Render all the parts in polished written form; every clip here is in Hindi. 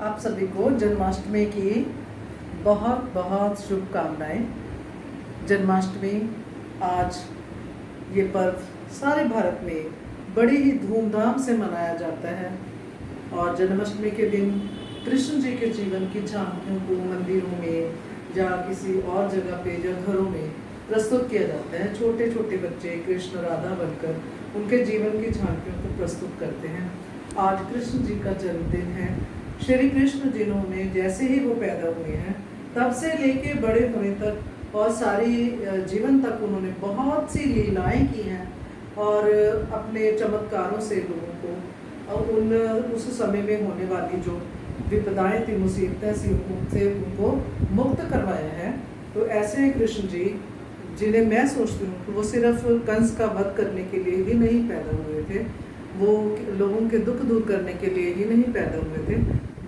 आप सभी को जन्माष्टमी की बहुत बहुत शुभकामनाएं। जन्माष्टमी आज ये पर्व सारे भारत में बड़ी ही धूमधाम से मनाया जाता है और जन्माष्टमी के दिन कृष्ण जी के जीवन की झांकियों को मंदिरों में या किसी और जगह पे या घरों में प्रस्तुत किया जाता है। छोटे छोटे बच्चे कृष्ण राधा बनकर उनके जीवन की झांकियों को प्रस्तुत करते हैं। आज कृष्ण जी का जन्मदिन है। श्री कृष्ण जिन्होंने जैसे ही वो पैदा हुए हैं तब से लेके बड़े होने तक और सारी जीवन तक उन्होंने बहुत सी लीलाएं की हैं और अपने चमत्कारों से लोगों को उस समय में होने वाली जो विपदाएं थी, मुसीबतें सी, उनसे उनको मुक्त करवाया है। तो ऐसे कृष्ण जी जिन्हें मैं सोचती हूँ कि वो सिर्फ कंस का वध करने के लिए ही नहीं पैदा हुए थे, वो लोगों के दुख दूर करने के लिए ही नहीं पैदा हुए थे,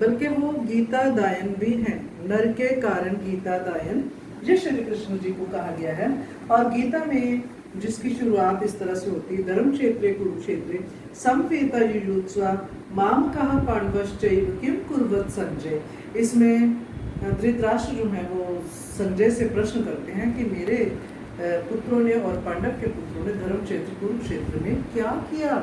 बल्कि वो गीता दायन भी हैं। नर के कारण गीता दायन, ये श्री कृष्ण जी को कहा गया है। और गीता में जिसकी शुरुआत इस तरह से होती है, धर्म क्षेत्रे कुरुक्षेत्रे समवेता युयुत्सवा माम कहा पांडवश्चैव किम कुर्वत संजय। इसमें धृतराष्ट्र जो है वो संजय से प्रश्न करते हैं कि मेरे पुत्रों ने और पांडव के पुत्रों ने धर्म क्षेत्र कुरुक्षेत्र में क्या किया।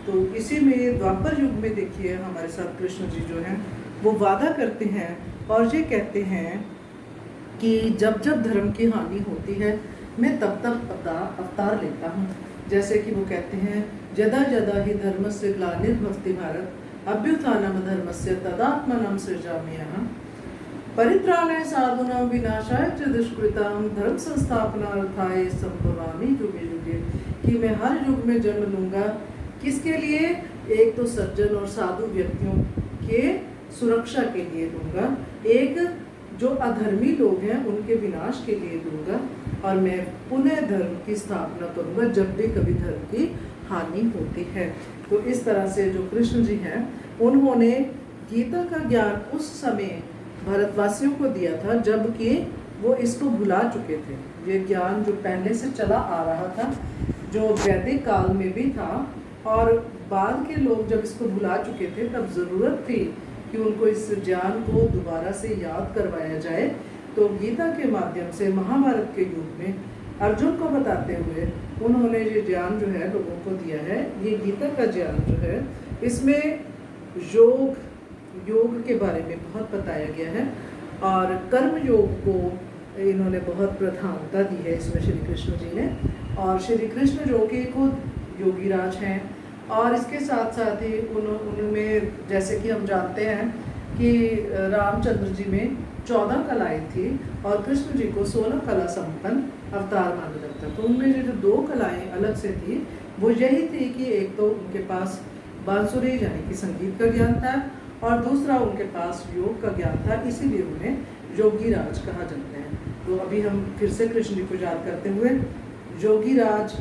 तो इसी में द्वापर युग में देखिए हमारे साथ कृष्ण जी जो हैं वो वादा करते हैं और ये कहते हैं कि जब जब धर्म की हानि होती है मैं तब तब अवतार लेता हूँ। जैसे कि वो कहते हैं यदा यदा ही धर्मस्य ग्लानिर्भवति भारत अभ्युत्थानम धर्मस्य तदात्मानं सृजामि अहम् परित्राणाय साधूनां विनाशाय च दुष्कृतां धर्म संस्थापनार्थाय संभवामि युगे युगे। कि मैं हर युग में जन्म लूँगा, किसके लिए? एक तो सज्जन और साधु व्यक्तियों के सुरक्षा के लिए दूंगा, एक जो अधर्मी लोग हैं उनके विनाश के लिए दूंगा, और मैं पुनः धर्म की स्थापना करूंगा जब भी कभी धर्म की हानि होती है। तो इस तरह से जो कृष्ण जी हैं उन्होंने गीता का ज्ञान उस समय भारतवासियों को दिया था जबकि वो इसको भुला चुके थे। ये ज्ञान जो पहले से चला आ रहा था, जो वैदिक काल में भी था, और बाद के लोग जब इसको भुला चुके थे तब ज़रूरत थी कि उनको इस ज्ञान को दोबारा से याद करवाया जाए। तो गीता के माध्यम से महाभारत के युग में अर्जुन को बताते हुए उन्होंने ये ज्ञान जो है लोगों को दिया है। ये गीता का ज्ञान जो है इसमें योग के बारे में बहुत बताया गया है और कर्म योग को इन्होंने बहुत प्रधानता दी है इसमें श्री कृष्ण जी ने। और श्री कृष्ण जो कि खुद योगीराज हैं, और इसके साथ साथ ही उनमें जैसे कि हम जानते हैं कि रामचंद्र जी में 14 कलाएं थी और कृष्ण जी को 16 कला संपन्न अवतार माना जाता है। तो उनमें जो 2 कलाएं अलग से थी वो यही थी कि एक तो उनके पास बांसुरी यानी कि संगीत का ज्ञान था और दूसरा उनके पास योग का ज्ञान था, इसीलिए उन्हें योगीराज कहा जाता है। तो अभी हम फिर से कृष्ण जी को याद करते हुए योगीराज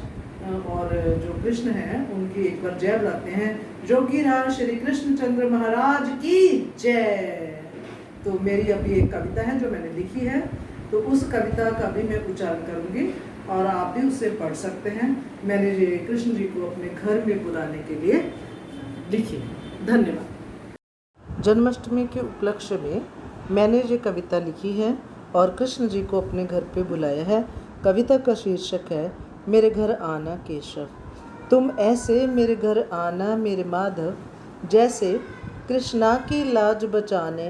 और जो कृष्ण हैं उनकी एक बार जय बुलाते हैं। योगीराज श्री कृष्ण चंद्र महाराज की जय। तो मेरी अभी एक कविता है जो मैंने लिखी है, तो उस कविता का भी मैं उच्चारण करूंगी और आप भी उसे पढ़ सकते हैं। मैंने ये कृष्ण जी को अपने घर में बुलाने के लिए लिखी। धन्यवाद। जन्माष्टमी के उपलक्ष्य में मैंने ये कविता लिखी है और कृष्ण जी को अपने घर पे बुलाया है। कविता का शीर्षक है मेरे घर आना केशव। तुम ऐसे मेरे घर आना मेरे माधव, जैसे कृष्णा की लाज बचाने,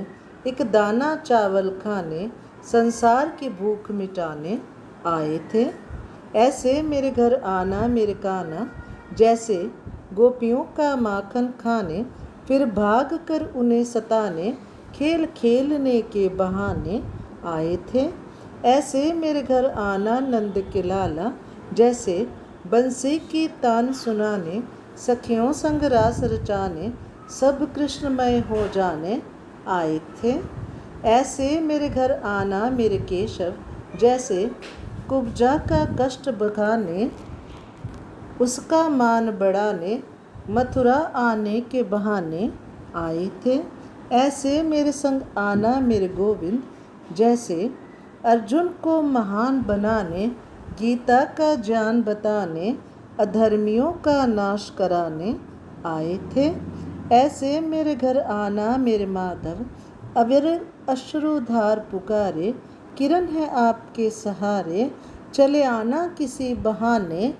एक दाना चावल खाने, संसार की भूख मिटाने आए थे। ऐसे मेरे घर आना मेरे कान्हा, जैसे गोपियों का माखन खाने, फिर भाग कर उन्हें सताने, खेल खेलने के बहाने आए थे। ऐसे मेरे घर आना नंद के लाला, जैसे बंसी की तान सुनाने, सखियों संग रास रचाने, सब कृष्णमय हो जाने आए थे। ऐसे मेरे घर आना मेरे केशव, जैसे कुब्जा का कष्ट बखाने, उसका मान बढ़ाने, मथुरा आने के बहाने आए थे। ऐसे मेरे संग आना मेरे गोविंद, जैसे अर्जुन को महान बनाने, गीता का ज्ञान बताने, अधर्मियों का नाश कराने आए थे। ऐसे मेरे घर आना मेरे माधव, अविर अश्रुधार पुकारे, किरण है आपके सहारे, चले आना किसी बहाने।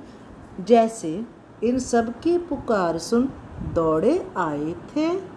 जैसे इन सब की पुकार सुन दौड़े आए थे